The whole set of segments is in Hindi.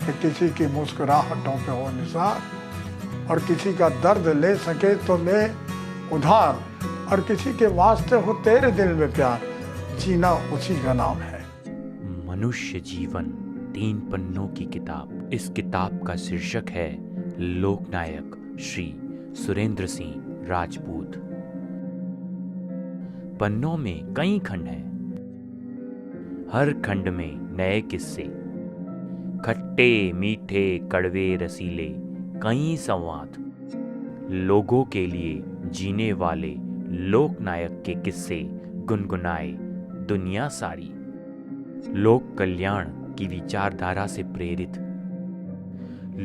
कि किसी की मुस्कुराहटों पे हो निसार और किसी का दर्द ले सके तो ले उधार और किसी के वास्ते हो तेरे दिल में प्यार, जीना उसी का नाम है। मनुष्य जीवन 3 पन्नों की किताब। इस किताब का शीर्षक है लोकनायक श्री सुरेंद्र सिंह राजपूत। पन्नों में कई खंड हैं, हर खंड में नए किस्से, खट्टे मीठे कड़वे रसीले कई संवाद, लोगों के लिए जीने वाले लोकनायक के किस्से गुनगुनाए दुनिया सारी। लोक कल्याण की विचारधारा से प्रेरित,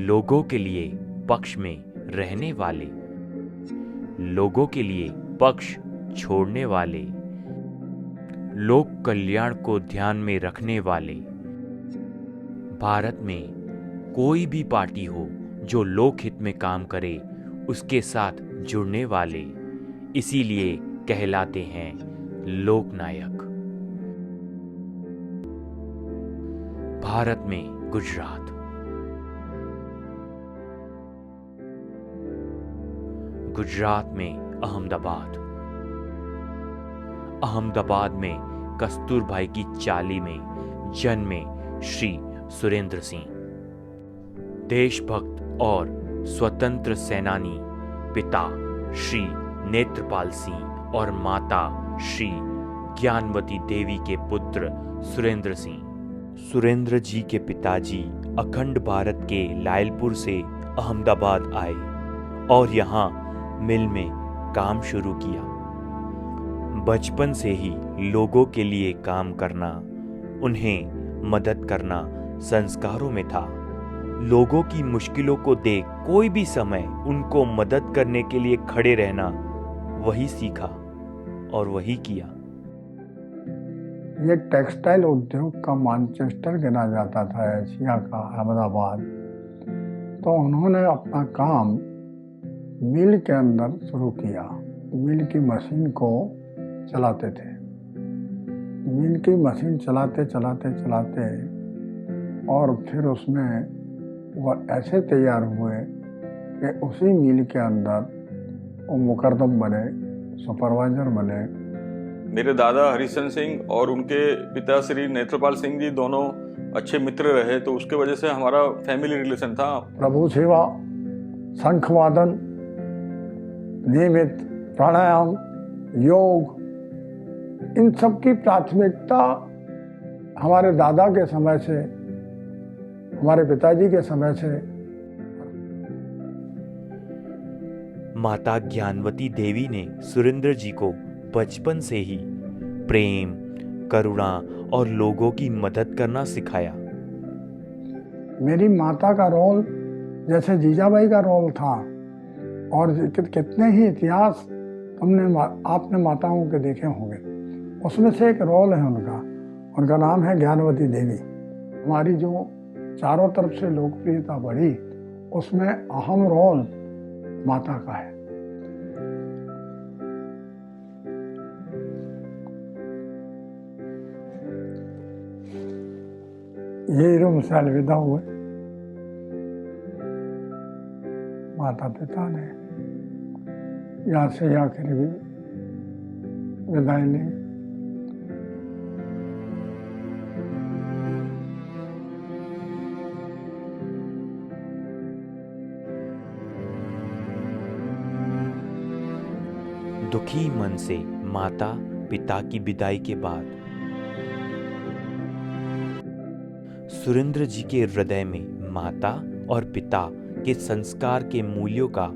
लोगों के लिए पक्ष में रहने वाले, लोगों के लिए पक्ष छोड़ने वाले, लोक कल्याण को ध्यान में रखने वाले। भारत में कोई भी पार्टी हो जो लोकहित में काम करे, उसके साथ जुड़ने वाले, इसीलिए कहलाते हैं लोकनायक। भारत में गुजरात, गुजरात में अहमदाबाद, अहमदाबाद में कस्तूरबाई की चाली में जन्मे श्री सुरेंद्र सिंह। देशभक्त और स्वतंत्र सेनानी पिता श्री नेत्रपाल सिंह और माता श्री ज्ञानवती देवी के पुत्र सुरेंद्र सिंह। सुरेंद्र जी के पिताजी अखंड भारत के लायलपुर से अहमदाबाद आए और यहाँ मिल में काम शुरू किया। बचपन से ही लोगों के लिए काम करना, उन्हें मदद करना संस्कारों में था। लोगों की मुश्किलों को देख कोई भी समय उनको मदद करने के लिए खड़े रहना, वही सीखा और वही किया। ये टेक्सटाइल उद्योग का मैनचेस्टर गिना जाता था एशिया का, अहमदाबाद। तो उन्होंने अपना काम मिल के अंदर शुरू किया। मिल की मशीन को चलाते थे। मिल की मशीन चलाते और फिर उसमें वह ऐसे तैयार हुए कि उसी मिल के अंदर वो मुकर्दम बने, सुपरवाइजर बने। मेरे दादा हरिशन सिंह और उनके पिता श्री नेत्रपाल सिंह जी दोनों अच्छे मित्र रहे, तो उसके वजह से हमारा फैमिली रिलेशन था। प्रभु सेवा, शंख वादन, नियमित प्राणायाम, योग, इन सब की प्राथमिकता हमारे दादा के समय से, हमारे पिताजी के समय से। माता ज्ञानवती देवी ने सुरेंद्र जी को बचपन से ही प्रेम, करुणा और लोगों की मदद करना सिखाया। मेरी माता का रोल जैसे जीजाबाई का रोल था, और कितने ही इतिहास आपने माताओं के देखे होंगे, उसमें से एक रोल है उनका नाम है ज्ञानवती देवी। हमारी जो चारों तरफ से लोकप्रियता बढ़ी, उसमें अहम रोल माता का है। ये रूम से अलविदा हुए माता पिता ने, यहाँ से आखिरी विदाई ली। दुखी मन से माता पिता की विदाई के बाद सुरेंद्र जी के हृदय में माता और पिता के संस्कार के मूल्यों का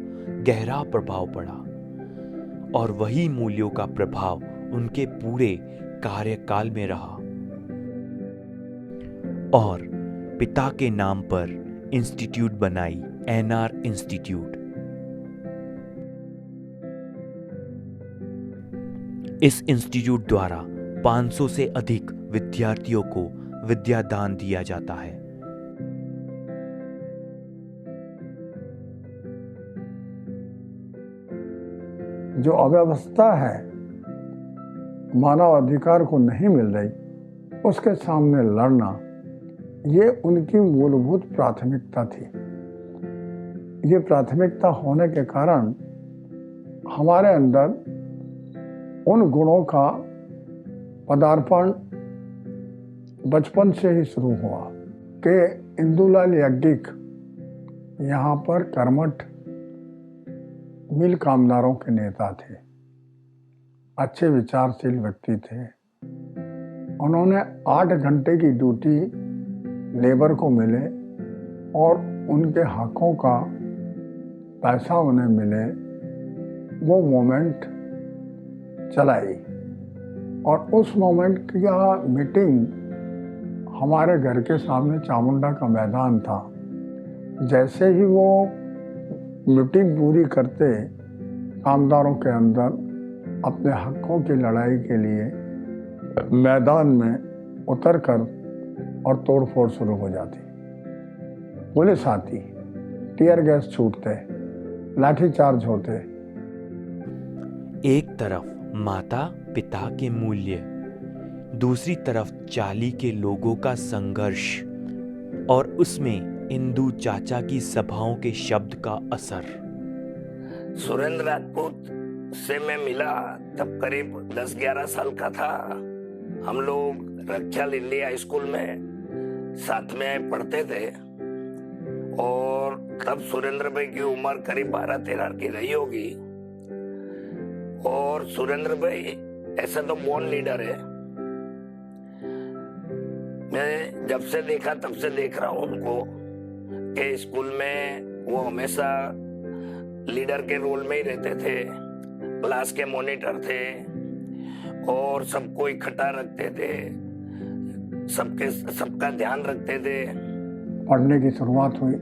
गहरा प्रभाव पड़ा, और वही मूल्यों का प्रभाव उनके पूरे कार्यकाल में रहा। और पिता के नाम पर इंस्टीट्यूट बनाई, एनआर इंस्टीट्यूट। इस इंस्टीट्यूट द्वारा 500 से अधिक विद्यार्थियों को विद्यादान दिया जाता है। जो अव्यवस्था है, मानव अधिकार को नहीं मिल रही, उसके सामने लड़ना, ये उनकी मूलभूत प्राथमिकता थी। ये प्राथमिकता होने के कारण हमारे अंदर उन गुणों का पदार्पण बचपन से ही शुरू हुआ कि इंदुलाल याज्ञिक यहाँ पर कर्मठ मिल कामदारों के नेता थे, अच्छे विचारशील व्यक्ति थे। उन्होंने 8 घंटे की ड्यूटी लेबर को मिले और उनके हकों का पैसा उन्हें मिले, वो मोमेंट चलाई। और उस मोमेंट की मीटिंग हमारे घर के सामने चामुंडा का मैदान था। जैसे ही वो मीटिंग पूरी करते, कामदारों के अंदर अपने हकों की लड़ाई के लिए मैदान में उतरकर और तोड़फोड़ शुरू हो जाती। पुलिस आती, टीयर गैस छूटते, लाठीचार्ज होते। एक तरफ माता पिता के मूल्य, दूसरी तरफ चाली के लोगों का संघर्ष और उसमें इंदू चाचा की सभाओं के शब्द का असर। सुरेंद्र राजपूत से मैं मिला तब करीब 10-11 साल का था। हम लोग रखियाल इंडिया हाई स्कूल में साथ में पढ़ते थे और तब सुरेंद्र भाई की उम्र करीब 12-13 की रही होगी। और सुरेंद्र भाई ऐसा तो बॉर्न लीडर है। मैं जब से देखा तब से देख रहा हूँ उनको कि स्कूल में वो हमेशा लीडर के रोल में ही रहते थे। क्लास के मॉनिटर थे और सबको इकट्ठा रखते थे, सबका ध्यान रखते थे। पढ़ने की शुरुआत हुई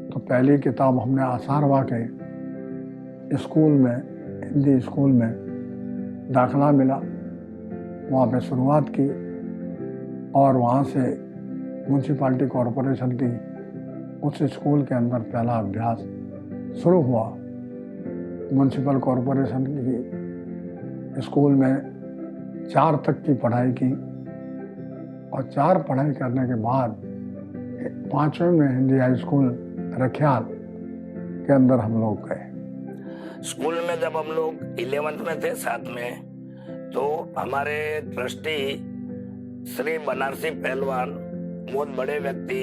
तो पहली किताब हमने आसारवा के स्कूल में, हिंदी स्कूल में दाखिला मिला, वहाँ पे शुरुआत की और वहाँ से म्यूनसिपालिटी कॉरपोरेशन की उस स्कूल के अंदर पहला अभ्यास शुरू हुआ। म्यूनसिपल कॉरपोरेशन की स्कूल में 4 तक की पढ़ाई की और 4 पढ़ाई करने के बाद 5वें में हिंदी हाई स्कूल रखियाल के अंदर हम लोग गए। स्कूल में जब हम लोग 11th में थे साथ में, तो हमारे ट्रस्टी श्री बनारसी पहलवान बहुत बड़े व्यक्ति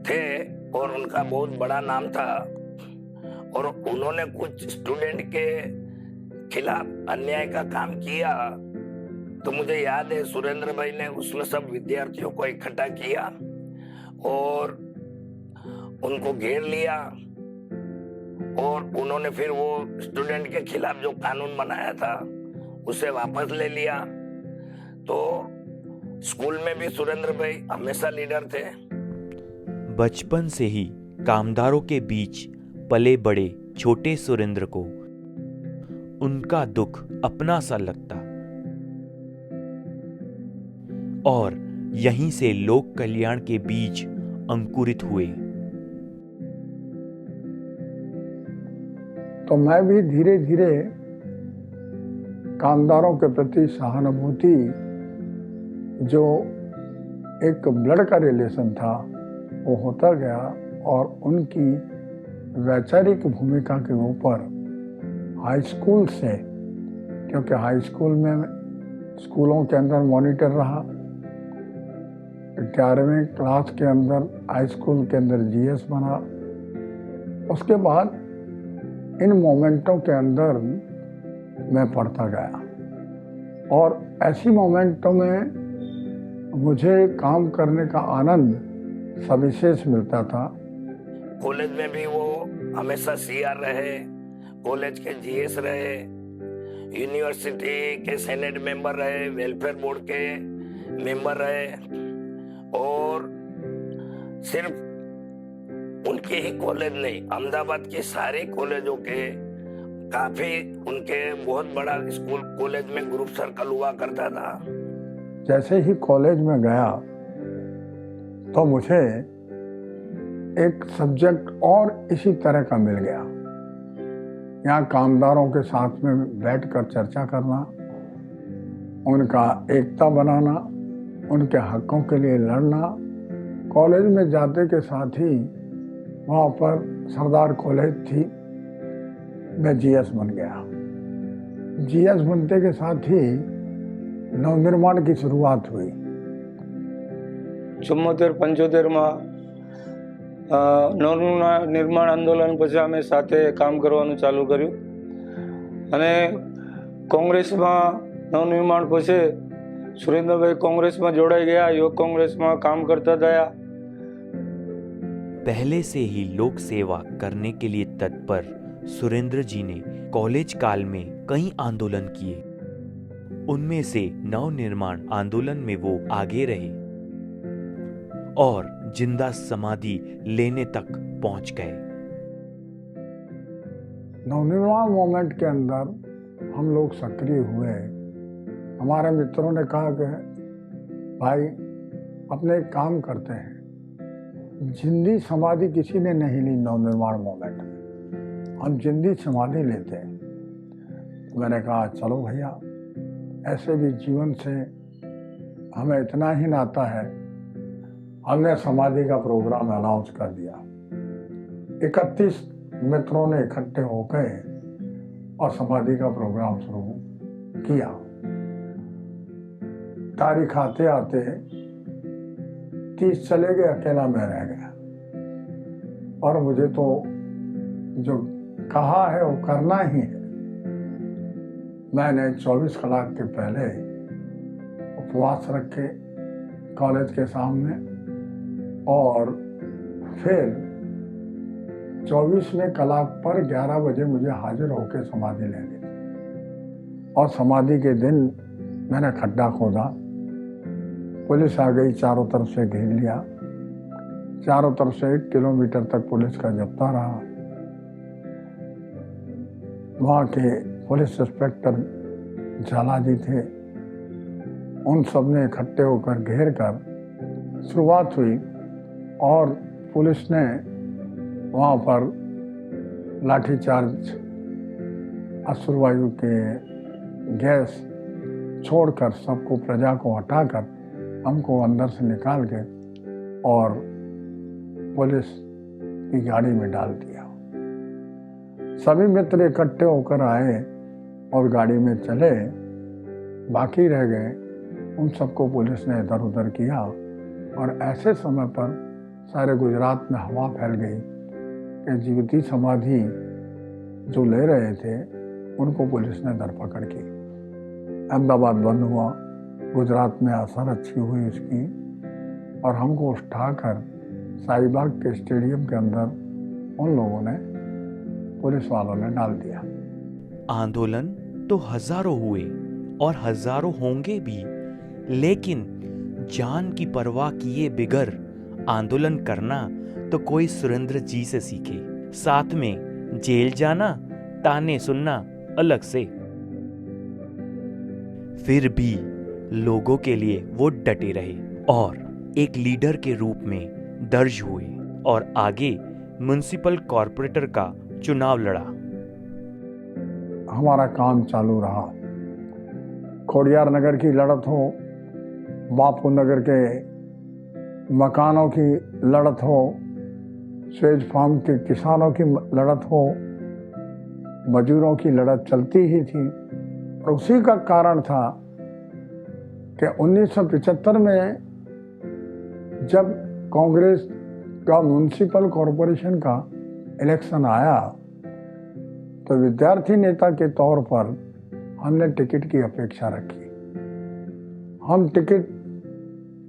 थे और उनका बहुत बड़ा नाम था और उन्होंने कुछ स्टूडेंट के खिलाफ अन्याय का काम किया। तो मुझे याद है सुरेंद्र भाई ने उसमें सब विद्यार्थियों को इकट्ठा किया और उनको घेर लिया और उन्होंने फिर वो स्टूडेंट के खिलाफ जो कानून बनाया था उसे वापस ले लिया। तो स्कूल में भी सुरेंद्र भाई हमेशा लीडर थे। बचपन से ही कामदारों के बीच पले बड़े छोटे सुरेंद्र को उनका दुख अपना सा लगता और यहीं से लोक कल्याण के बीज अंकुरित हुए। तो मैं भी धीरे धीरे कामदारों के प्रति सहानुभूति, जो एक ब्लड का रिलेशन था, वो होता गया और उनकी वैचारिक भूमिका के ऊपर हाई स्कूल से, क्योंकि हाई स्कूल में स्कूलों के अंदर मॉनिटर रहा, 11वीं क्लास के अंदर हाई स्कूल के अंदर जीएस बना। उसके बाद इन मोमेंटों के अंदर मैं पढ़ता गया और ऐसी मोमेंटों में मुझे काम करने का आनंद सविशेष मिलता था। कॉलेज में भी वो हमेशा सीआर रहे, कॉलेज के जीएस रहे, यूनिवर्सिटी के सेनेट मेंबर रहे, वेलफेयर बोर्ड के मेंबर रहे और सिर्फ उनके ही कॉलेज नहीं, अहमदाबाद के सारे कॉलेजों के काफी उनके बहुत बड़ा स्कूल कॉलेज में ग्रुप सर्कल हुआ करता था। जैसे ही कॉलेज में गया तो मुझे एक सब्जेक्ट और इसी तरह का मिल गया। यहाँ कामदारों के साथ में बैठकर चर्चा करना, उनका एकता बनाना उनके हकों के लिए लड़ना। कॉलेज में जाते के साथ ही वहाँ पर सरदार कॉलेज थी, मैं जीएस बन गया। जीएस बनते के साथ ही नवनिर्माण की शुरुआत हुई। 74-75 में નવનિર્માણ આંદોલન પછી અમે સાથે કામ કરવાનું ચાલુ કર્યું અને કોંગ્રેસમાં નવનિર્માણ પછી સુરેન્દ્રભાઈ કોંગ્રેસમાં જોડાઈ ગયા, યુવક કોંગ્રેસમાં काम करता થયા। पहले से ही लोक सेवा करने के लिए तत्पर सुरेंद्र जी ने कॉलेज काल में कई आंदोलन किए। उनमें से नवनिर्माण आंदोलन में वो आगे रहे और जिंदा समाधि लेने तक पहुंच गए। नवनिर्माण मूवमेंट के अंदर हम लोग सक्रिय हुए। हमारे मित्रों ने कहा कि भाई अपने एक काम करते हैं, जिंदी समाधि किसी ने नहीं ली नवनिर्माण मूवमेंट में, हम जिंदी समाधि लेते हैं। तो मैंने कहा चलो भैया, ऐसे भी जीवन से हमें इतना ही नाता है। हमने समाधि का प्रोग्राम अनाउंस कर दिया। 31 मित्रों ने इकट्ठे हो गए और समाधि का प्रोग्राम शुरू किया। तारीख आते आते 30 चले गए, अकेला मैं रह गया। और मुझे तो जो कहा है वो करना ही है। मैंने 24 कलाक के पहले उपवास रखे कॉलेज के सामने और फिर 24वें कलाक पर 11 बजे मुझे हाजिर होकर समाधि लेनी थी। और समाधि के दिन मैंने खड्डा खोदा, पुलिस आ गई, चारों तरफ से घेर लिया। चारों तरफ से 1 किलोमीटर तक पुलिस का जब्ता रहा। वहाँ के पुलिस इंस्पेक्टर झाला जी थे, उन सब ने इकट्ठे होकर घेर कर शुरुआत हुई और पुलिस ने वहाँ पर लाठीचार्ज, अश्रुवायु के गैस छोड़कर सबको, प्रजा को हटाकर हमको अंदर से निकाल के और पुलिस की गाड़ी में डाल दिया। सभी मित्र इकट्ठे होकर आए और गाड़ी में चले। बाकी रह गए, उन सबको पुलिस ने इधर उधर किया। और ऐसे समय पर सारे गुजरात में हवा फैल गई कि जीवती समाधि जो ले रहे थे उनको पुलिस ने धरपकड़ की। अहमदाबाद बंद हुआ, गुजरात में असर अच्छी हुई उसकी, और हमको उठाकर शाहीबाग के स्टेडियम के अंदर उन लोगों ने, पुलिस वालों ने डाल दिया। आंदोलन तो हजारों हुए और हजारों होंगे भी, लेकिन जान की परवाह किए बिगर आंदोलन करना तो कोई सुरेंद्र जी से सीखे। साथ में जेल जाना, ताने सुनना अलग से। फिर भी लोगों के लिए वो डटे रहे और एक लीडर के रूप में दर्ज हुए और आगे म्युनिसिपल कॉर्पोरेटर का चुनाव लड़ा। हमारा काम चालू रहा। खोडियार नगर की लड़त हो, बापू नगर के मकानों की लड़त हो, स्वेज फार्म के किसानों की लड़त हो, मजदूरों की लड़त चलती ही थी। और उसी का कारण था कि 1975 में जब कांग्रेस का म्युनिसिपल कॉरपोरेशन का इलेक्शन आया तो विद्यार्थी नेता के तौर पर हमने टिकट की अपेक्षा रखी। हम टिकट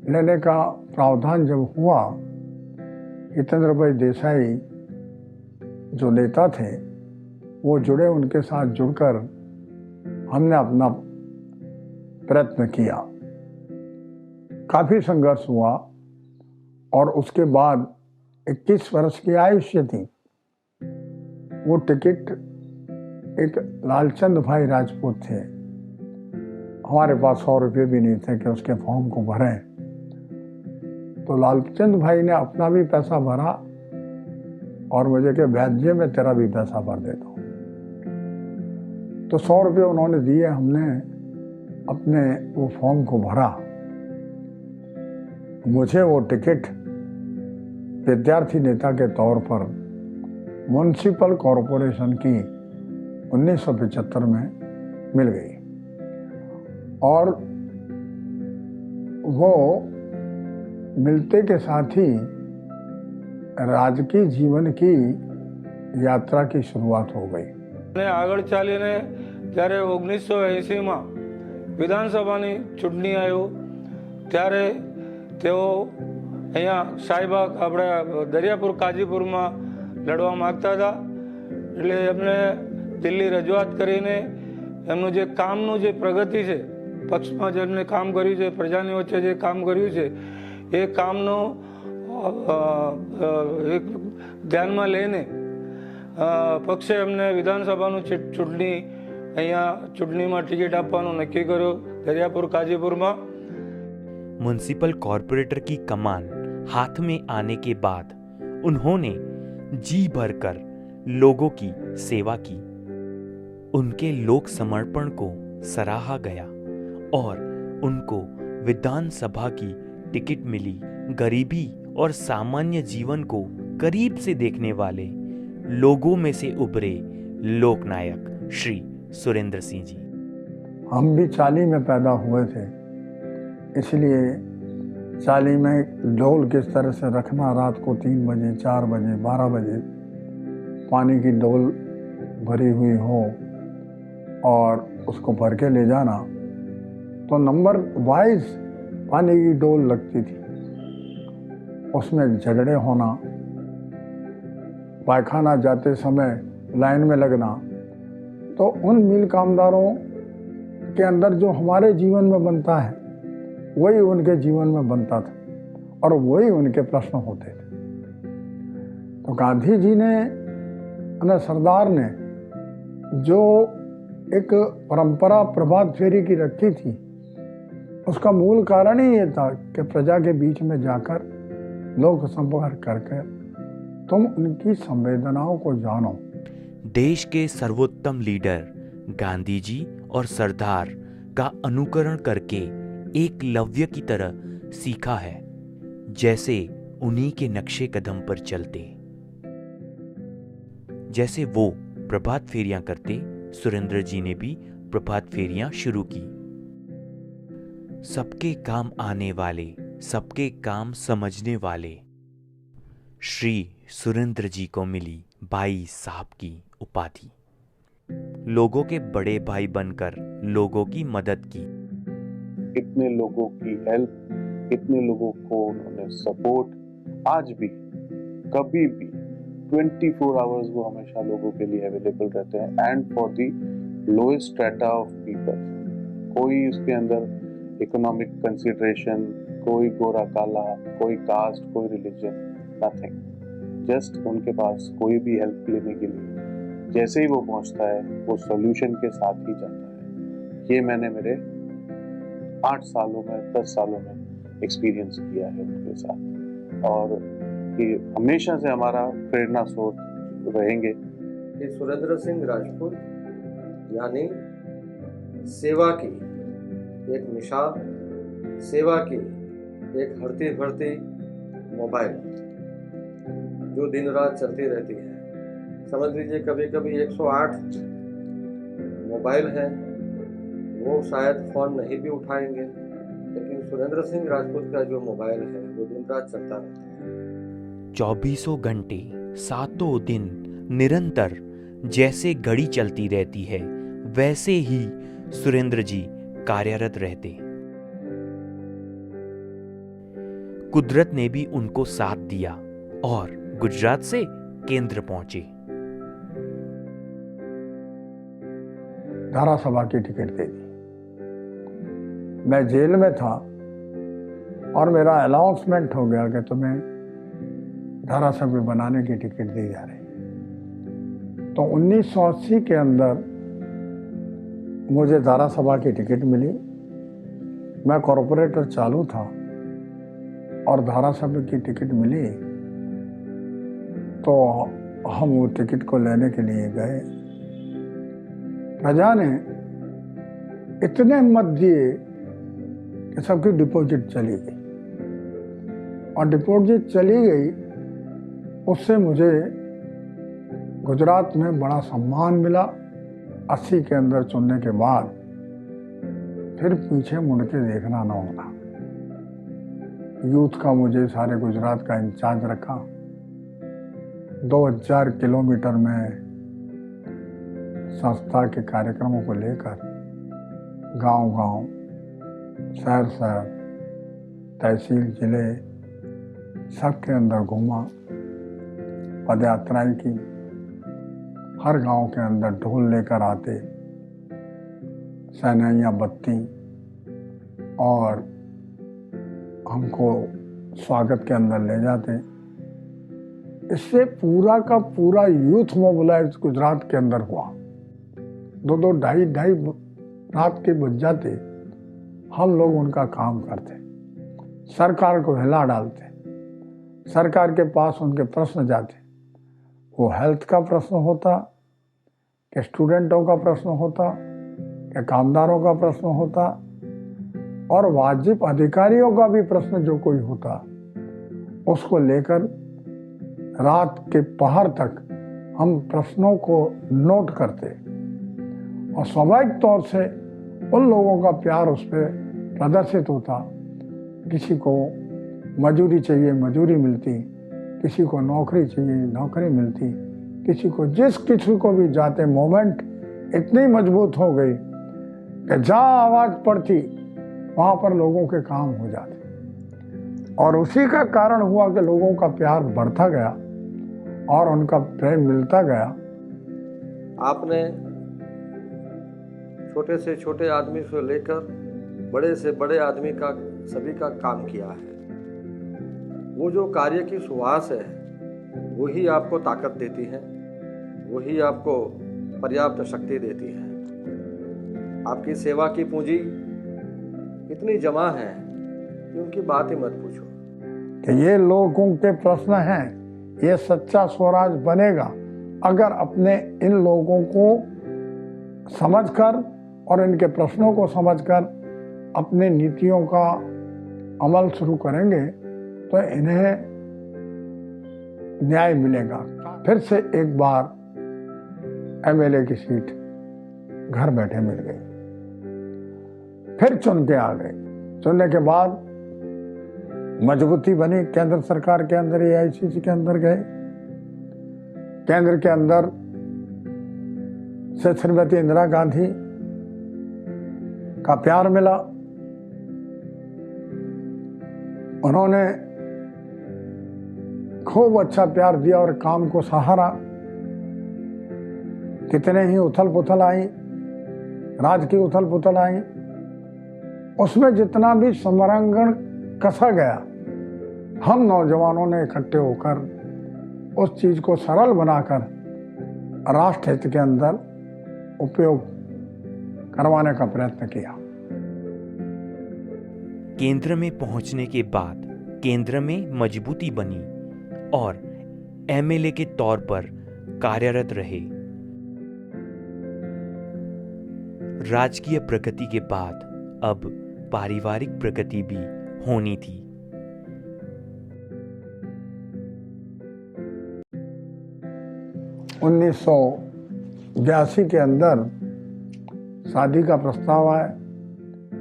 लेने का प्रावधान जब हुआ, हितेंद्र भाई देसाई जो नेता थे वो जुड़े, उनके साथ जुड़कर हमने अपना प्रयत्न किया। काफी संघर्ष हुआ और उसके बाद 21 वर्ष की आयुष्य थी। वो टिकट एक लालचंद भाई राजपूत थे, हमारे पास 100 रुपये भी नहीं थे कि उसके फॉर्म को भरें। तो लालचंद भाई ने अपना भी पैसा भरा और मुझे के वैद्य में तेरा भी पैसा भर देता हूँ। तो 100 रुपये उन्होंने दिए, हमने अपने वो फॉर्म को भरा मुझे वो टिकट विद्यार्थी नेता के तौर पर म्युनिसिपल कॉरपोरेशन की 1975 में मिल गई और वो मिलते के साथ ही राजकीय जीवन की यात्रा की शुरुआत हो गई। અને આગળ ચાલીને જ્યારે 1980માં વિધાનસભાની ચૂંટણી આવ્યો ત્યારે તેઓ અહીંયા શાહીબાગ આપણે દરિયાપુર કાજીપુરમાં લડવા માગતા હતા, એટલે એમને દિલ્હી રજૂઆત કરીને એમનું જે કામનું જે પ્રગતિ છે, પક્ષમાં જેમને કામ કર્યું છે, પ્રજાની વચ્ચે જે કામ કર્યું છે એ કામનો એક ધ્યાનમાં લઈને પક્ષે એમને વિધાનસભાનું ચૂંટણી અહીંયા ચૂંટણીમાં ટિકિટ આપવાનું નક્કી કર્યો દરિયાપુર કાજીપુરમાં। म्युनिसिपल कॉरपोरेटर की कमान हाथ में आने के बाद उन्होंने जी भरकर लोगों की सेवा की। उनके लोक समर्पण को सराहा गया और उनको विधानसभा की टिकट मिली। गरीबी और सामान्य जीवन को करीब से देखने वाले लोगों में से उभरे लोकनायक श्री सुरेंद्र सिंह जी। हम भी चाली में पैदा हुए थे, इसलिए चाली में ढोल किस तरह से रखना, रात को 3 बजे 4 बजे 12 बजे पानी की डोल भरी हुई हो और उसको भर के ले जाना, तो नंबर वाइज पानी की डोल लगती थी। उसमें झगड़े होना, पायखाना जाते समय लाइन में लगना, तो उन मिल कामदारों के अंदर जो हमारे जीवन में बनता है वही उनके जीवन में बनता था और वही उनके प्रश्न होते थे। तो गांधी जी ने, सरदार ने जो एक परंपरा प्रभात फेरी की रखी थी, उसका मूल कारण ही ये था कि प्रजा के बीच में जाकर लोक संपर्क करके तुम उनकी संवेदनाओं को जानो। देश के सर्वोत्तम लीडर गांधी जी और सरदार का अनुकरण करके एकलव्य की तरह सीखा है, जैसे उन्हीं के नक्शे कदम पर चलते। जैसे वो प्रभात फेरियां करते, सुरेंद्र जी ने भी प्रभात फेरियां शुरू की। सबके काम आने वाले, सबके काम समझने वाले श्री सुरेंद्र जी को मिली भाई साहब की उपाधि। लोगों के बड़े भाई बनकर लोगों की मदद की। कितने लोगों की हेल्प, कितने लोगों को उन्होंने सपोर्ट, आज भी कभी भी 24 आवर्स वो हमेशा लोगों के लिए अवेलेबल रहते हैं। And for the lowest strata of people, कोई उसके अंदर इकोनॉमिक कंसिडरेशन, कोई गोरा काला, कोई कास्ट, कोई रिलीजन, नथिंग। जस्ट उनके पास कोई भी हेल्प लेने के लिए जैसे ही वो पहुंचता है वो सॉल्यूशन के साथ ही जाता है। ये मैंने मेरे 8 सालों में 10 सालों में एक्सपीरियंस किया है उनके साथ, और ये हमेशा से हमारा प्रेरणा स्रोत रहेंगे। कि सुरेंद्र सिंह राजपूत यानी सेवा की एक मिसाल, सेवा की एक हरती भरती मोबाइल जो दिन रात चलती रहती है। समझ लीजिए कभी कभी 108 मोबाइल है, वो शायद फ़ोन नहीं भी उठाएंगे, लेकिन सुरेंद्र सिंह राजपूत का जो मोबाइल है वो दिन रात चलता रहता है। 24 घंटे 7 दिन निरंतर जैसे घड़ी चलती रहती है, वैसे ही सुरेंद्र जी कार्यरत रहते। कुदरत ने भी उनको साथ दिया और गुजरात से केंद्र पहुंचे। धारासभा की टिकट दे दी। मैं जेल में था और मेरा अनाउंसमेंट हो गया कि तुम्हें धारासभा बनाने की टिकट दी जा रही। तो 1980 के अंदर मुझे धारासभा की टिकट मिली। मैं कॉरपोरेटर चालू था और धारासभा की टिकट मिली, तो हम वो टिकट को लेने के लिए गए। प्रजा ने इतने मत दिए कि सबकी डिपॉजिट चली गई। और डिपोजिट चली गई, उससे मुझे गुजरात में बड़ा सम्मान मिला। 80 के अंदर चुनने के बाद फिर पीछे मुड़ के देखना ना होगा। यूथ का मुझे सारे गुजरात का इंचार्ज रखा। 2000 किलोमीटर में संस्था के कार्यक्रमों को लेकर गांव-गांव, शहर-शहर, तहसील, जिले सबके अंदर घूमा, पदयात्राएं की। हर गांव के अंदर ढोल लेकर आते, शहनाइयाँ बजती और हमको स्वागत के अंदर ले जाते। इससे पूरा का पूरा यूथ मोबिलाइज गुजरात के अंदर हुआ। 2-2, 2.5 रात के बज जाते, हम लोग उनका काम करते, सरकार को हिला डालते, सरकार के पास उनके प्रश्न जाते। वो हेल्थ का प्रश्न होता, कि स्टूडेंटों का प्रश्न होता, कि कामदारों का प्रश्न होता, और वाजिब अधिकारियों का भी प्रश्न जो कोई होता, उसको लेकर रात के पहर तक हम प्रश्नों को नोट करते। और स्वाभाविक तौर से उन लोगों का प्यार उस पर प्रदर्शित होता। किसी को मजूरी चाहिए, मजूरी मिलती, किसी को नौकरी चाहिए, नौकरी मिलती, किसी को भी जाते। मोमेंट इतनी मजबूत हो गई कि जहाँ आवाज़ पड़ती वहाँ पर लोगों के काम हो जाते। और उसी का कारण हुआ कि लोगों का प्यार बढ़ता गया और उनका प्रेम मिलता गया। आपने छोटे से छोटे आदमी से लेकर बड़े से बड़े आदमी का सभी का काम किया है। वो जो कार्य की सुवास है वही आपको ताकत देती है, वही आपको पर्याप्त शक्ति देती है। आपकी सेवा की पूंजी इतनी जमा है कि उनकी बात ही मत पूछो। कि ये लोगों के प्रश्न हैं, ये सच्चा स्वराज बनेगा अगर अपने इन लोगों को समझकर और इनके प्रश्नों को समझकर अपने नीतियों का अमल शुरू करेंगे तो इन्हें न्याय मिलेगा। फिर से एक बार एमएलए की सीट घर बैठे मिल गई। फिर चुन के आ गए। चुनने के बाद मजबूती बनी। केंद्र सरकार के अंदर, AICC के अंदर गए। केंद्र के अंदर से श्रीमती इंदिरा गांधी का प्यार मिला। उन्होंने खूब अच्छा प्यार दिया और काम को सहारा। कितने ही उथल पुथल आई, राज की उथल पुथल आई, उसमें जितना भी समरांगण कसा गया, हम नौजवानों ने इकट्ठे होकर उस चीज को सरल बनाकर राष्ट्र हित के अंदर उपयोग करवाने का प्रयत्न किया। केंद्र में पहुंचने के बाद केंद्र में मजबूती बनी और MLA के तौर पर कार्यरत रहे। राजकीय प्रगति के बाद अब पारिवारिक प्रगति भी होनी थी। उन्नीस 1982 के अंदर शादी का प्रस्ताव आया।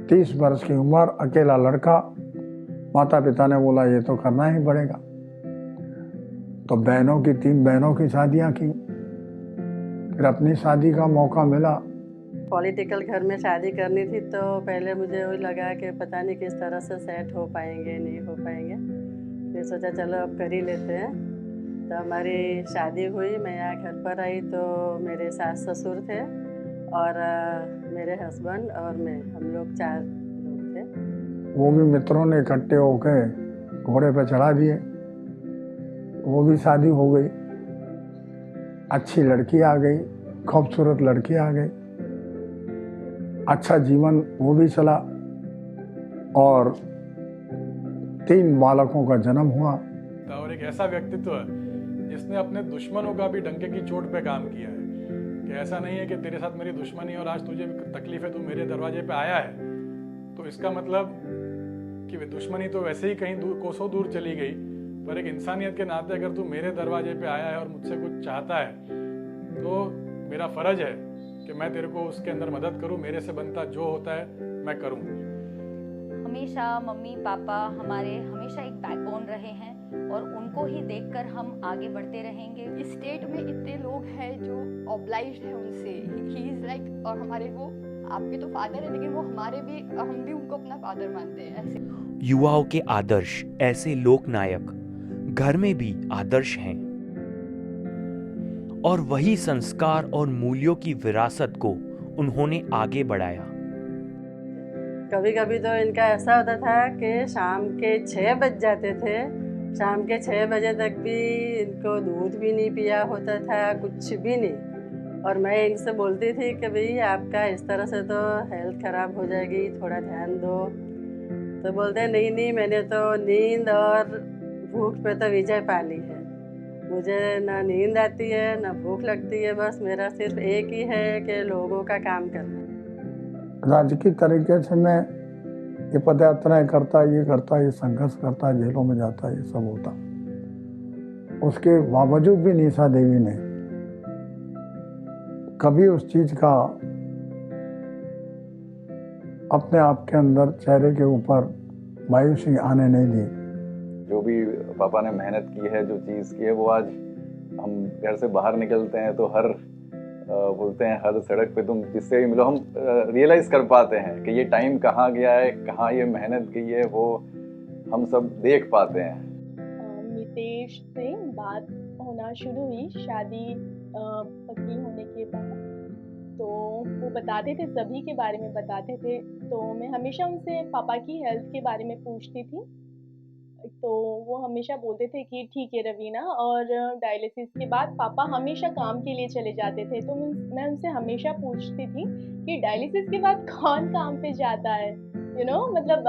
30 वर्ष की उम्र, अकेला लड़का। माता पिता ने बोला ये तो करना ही पड़ेगा। तो 3 बहनों की शादियां की। फिर अपनी शादी का मौका मिला। पॉलिटिकल घर में शादी करनी थी तो पहले मुझे वही लगा कि पता नहीं किस तरह से सेट हो पाएंगे, नहीं हो पाएंगे। फिर सोचा चलो अब कर ही लेते हैं। तो हमारी शादी हुई, मैं यहाँ घर पर आई तो मेरे सास ससुर थे और मेरे हस्बैंड और मैं, हम लोग 4 लोग थे। वो भी मित्रों ने इकट्ठे होकर घोड़े पे चढ़ा दिए। वो भी शादी हो गई। अच्छी लड़की आ गई, खूबसूरत लड़की आ गई। अच्छा जीवन वो भी चला और 3 बालकों का जन्म हुआ। और एक ऐसा व्यक्तित्व है जिसने अपने दुश्मनों का भी डंके की चोट पे काम किया है। कि ऐसा नहीं है कि तेरे साथ मेरी दुश्मनी और आज तुझे तकलीफ है, तू मेरे दरवाजे पे आया है तो इसका मतलब कि दुश्मनी तो वैसे ही कहीं कोसों दूर चली गई, पर एक इंसानियत के नाते अगर तू मेरे दरवाजे पे आया है और मुझसे कुछ चाहता है तो मेरा फर्ज है कि मैं तेरे को उसके अंदर मदद करूं। मेरे से बनता जो होता है मैं करूं। हमेशा मम्मी पापा हमारे हमेशा एक बैकबोन रहे हैं और उनको ही देखकर हम आगे बढ़ते रहेंगे। इस स्टेट में इतने लोग हैं जो ऑब्लाइज्ड है उनसे, ही इज लाइक, और हमारे वो आपके तो फादर है लेकिन वो हमारे भी, हम भी उनको अपना फादर मानते हैं ऐसे। युवाओं के आदर्श ऐसे लोक नायक घर में भी आदर्श हैं और वही संस्कार और मूल्यों की विरासत को उन्होंने आगे बढ़ाया। कभी कभी तो इनका ऐसा होता था कि शाम के 6 बज जाते थे, शाम के 6 बजे तक भी इनको दूध भी नहीं पिया होता था, कुछ भी नहीं। और मैं इनसे बोलती थी कि भाई आपका इस तरह से तो हेल्थ ख़राब हो जाएगी, थोड़ा ध्यान दो। तो बोलते नहीं नहीं, मैंने तो नींद और भूख पे तो विजय पा ली है, मुझे ना नींद आती है ना भूख लगती है, बस मेरा सिर्फ एक ही है कि लोगों का काम करना। राजकीय तरीके से मैं ये पदयात्राएं करता, ये करता, ये संघर्ष करता, जेलों में जाता, ये सब होता। उसके बावजूद भी निशा देवी ने कभी उस चीज का अपने आप के अंदर चेहरे के ऊपर मायूसी आने नहीं दी। जो भी पापा ने मेहनत की है, जो चीज़ की है, वो आज हम घर से बाहर निकलते हैं तो हर बोलते हैं हर सड़क पे तुम जिससे भी मिलो, हम रियलाइज कर पाते हैं कि ये टाइम कहाँ गया है, कहाँ ये मेहनत की है, वो हम सब देख पाते हैं। मितेश से बात होना शुरू हुई शादी पक्की होने के बाद, तो वो बताते थे, सभी के बारे में बताते थे। तो मैं हमेशा उनसे पापा की हेल्थ के बारे में पूछती थी, तो वो हमेशा बोलते थे कि ठीक है रवीना। और डायलिसिस के बाद पापा हमेशा काम के लिए चले जाते थे, तो मैं उनसे हमेशा पूछती थी कि डायलिसिस के बाद कौन काम पे जाता है, मतलब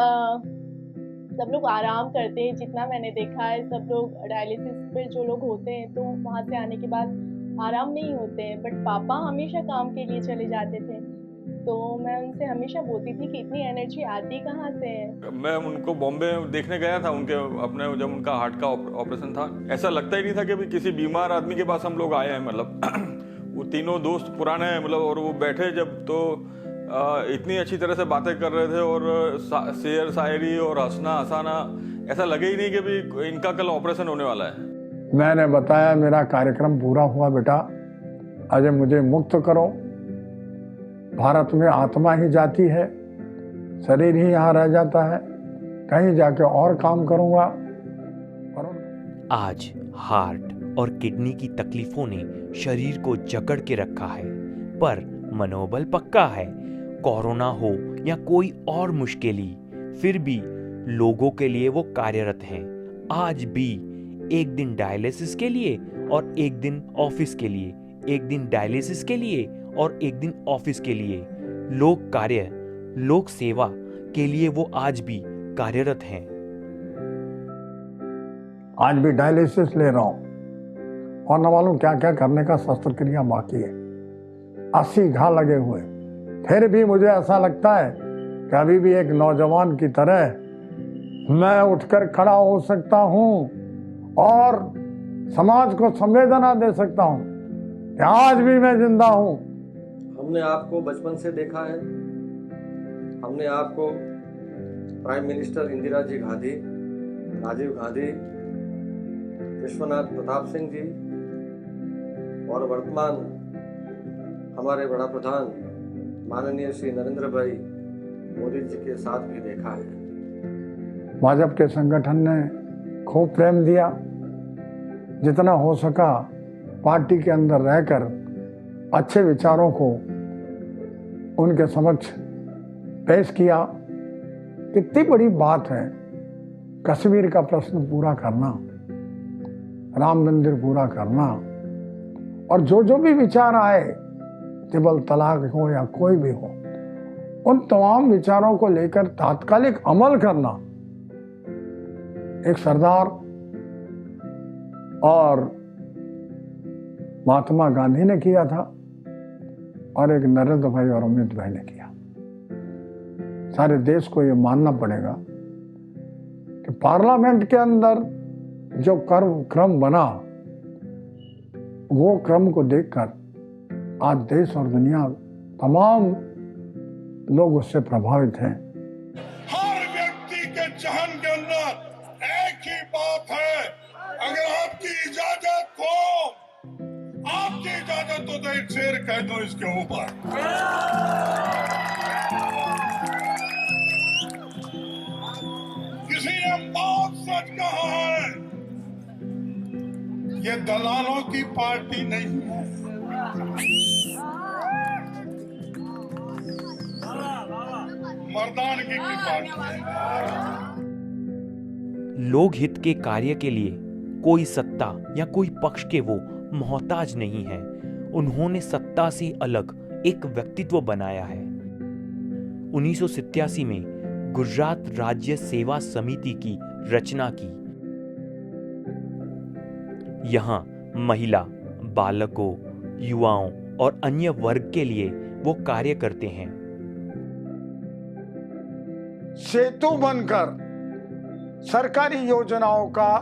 सब लोग आराम करते हैं। जितना मैंने देखा है, सब लोग डायलिसिस पे जो लोग होते हैं तो वहाँ से आने के बाद आराम नहीं होते हैं, बट पापा हमेशा काम के लिए चले जाते थे। तो मैं उनसे हमेशा बोलती थी कि इतनी एनर्जी आती कहाँ से है। मैं उनको बॉम्बे देखने गया था, उनके अपने जब उनका हार्ट का ऑपरेशन था, ऐसा लगता ही नहीं था कि भी किसी बीमार आदमी के पास हम लोग आए हैं। मतलब वो तीनों दोस्त पुराने हैं, मतलब, और वो बैठे जब तो इतनी अच्छी तरह से बातें कर रहे थे और शेर शायरी और हंसना हंसाना, ऐसा लगे ही नहीं कि भी इनका कल ऑपरेशन होने वाला है। मैंने बताया मेरा कार्यक्रम पूरा हुआ बेटा, आज मुझे मुक्त करो। भारत में आत्मा ही जाती है, शरीर ही यहाँ रह जाता है, कहीं जाके और काम करूँगा। आज हार्ट और किडनी की तकलीफों ने शरीर को जकड़ के रखा है, पर मनोबल पक्का है। कोरोना हो या कोई और मुश्किलें, फिर भी लोगों के लिए वो कार्यरत हैं। आज भी एक दिन डायलिसिस के लिए और एक दिन ऑफिस के लिए, एक दिन डायलिसिस के लिए और एक दिन ऑफिस के लिए, लोक कार्य, लोक सेवा के लिए वो आज भी कार्यरत हैं। आज भी डायलिसिस ले रहा हूँ और न मालूम क्या क्या करने का शस्त्रक्रिया बाकी है, 80 घा लगे हुए। फिर भी मुझे ऐसा लगता है कि अभी भी एक नौजवान की तरह मैं उठकर खड़ा हो सकता हूँ और समाज को संवेदना दे सकता हूँ कि आज भी मैं जिंदा हूँ। हमने आपको बचपन से देखा है, हमने आपको प्राइम मिनिस्टर इंदिरा जी गांधी, राजीव गांधी, विश्वनाथ प्रताप सिंह जी और वर्तमान हमारे बड़ा प्रधान माननीय श्री नरेंद्र भाई मोदी जी के साथ भी देखा है। भाजपा के संगठन ने खूब प्रेम दिया, जितना हो सका पार्टी के अंदर रहकर अच्छे विचारों को उनके समक्ष पेश किया। कितनी बड़ी बात है कश्मीर का प्रश्न पूरा करना, राम मंदिर पूरा करना, और जो जो भी विचार आए, ट्रिपल तलाक हो या कोई भी हो, उन तमाम विचारों को लेकर तात्कालिक अमल करना एक सरदार और महात्मा गांधी ने किया था और एक नरेंद्र भाई और अमित भाई ने किया। सारे देश को ये मानना पड़ेगा कि पार्लियामेंट के अंदर जो क्रम बना, वो क्रम को देखकर आज देश और दुनिया तमाम लोग उससे प्रभावित हैं। हर व्यक्ति के जहन के अंदर एक ही बात है, अगर आपकी इजाजत हो तो एक शेर कह दो इसके ऊपर। किसी ने बहुत सच कहा है, ये दलालों की पार्टी नहीं है, मर्दानगी की पार्टी है। लोक हित के कार्य के लिए कोई सत्ता या कोई पक्ष के वो मोहताज नहीं है। उन्होंने सत्ता से अलग एक व्यक्तित्व बनाया है। 1987 में गुजरात राज्य सेवा समिति की रचना की। यहाँ महिला, बालकों, युवाओं और अन्य वर्ग के लिए वो कार्य करते हैं। सेतु बनकर सरकारी योजनाओं का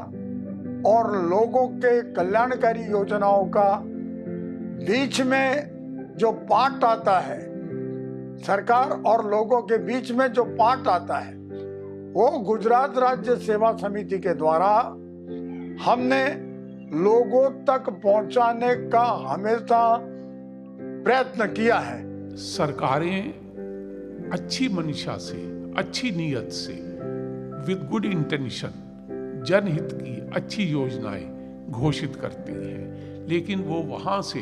और लोगों के कल्याणकारी योजनाओं का बीच में जो पार्ट आता है, सरकार और लोगों के बीच में जो पार्ट आता है, वो गुजरात राज्य सेवा समिति के द्वारा हमने लोगों तक पहुंचाने का हमेशा प्रयत्न किया है। सरकारें अच्छी मंशा से, अच्छी नीयत से, विद गुड इंटेंशन जनहित की अच्छी योजनाएं घोषित करती हैं, लेकिन वो वहाँ से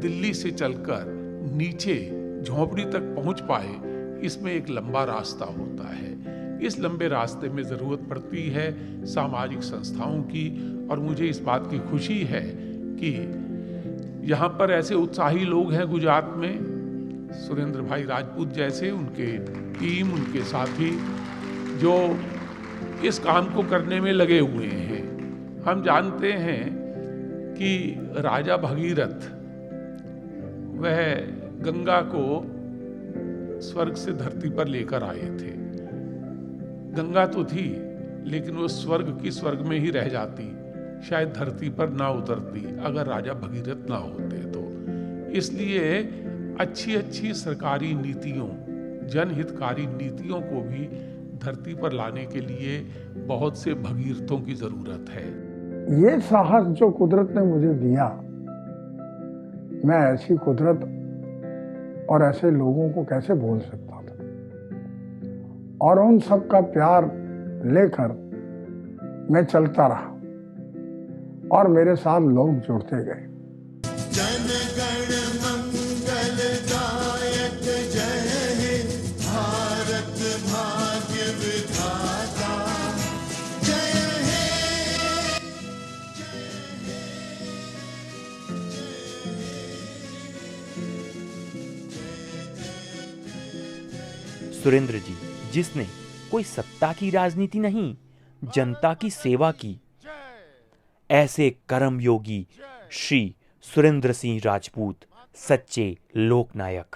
दिल्ली से चलकर नीचे झोंपड़ी तक पहुँच पाए, इसमें एक लंबा रास्ता होता है। इस लंबे रास्ते में ज़रूरत पड़ती है सामाजिक संस्थाओं की, और मुझे इस बात की खुशी है कि यहाँ पर ऐसे उत्साही लोग हैं गुजरात में, सुरेंद्र भाई राजपूत जैसे, उनके टीम, उनके साथी जो इस काम को करने में लगे हुए हैं। हम जानते हैं कि राजा भगीरथ वह गंगा को स्वर्ग से धरती पर लेकर आए थे। गंगा तो थी, लेकिन वो स्वर्ग की स्वर्ग में ही रह जाती, शायद धरती पर ना उतरती अगर राजा भगीरथ ना होते तो। इसलिए अच्छी अच्छी सरकारी नीतियों, जनहितकारी नीतियों को भी धरती पर लाने के लिए बहुत से भगीरथों की जरूरत है। ये साहस जो कुदरत ने मुझे दिया, मैं ऐसी कुदरत और ऐसे लोगों को कैसे भूल सकता था, और उन सब का प्यार लेकर मैं चलता रहा और मेरे साथ लोग जुड़ते गए। जन गण मंगलदायक जय हे भारत भाग्य विधाता, जय हे। सुरेंद्र जी, जिसने कोई सत्ता की राजनीति नहीं, जनता की सेवा की, ऐसे कर्मयोगी श्री सुरेंद्र सिंह राजपूत सच्चे लोकनायक।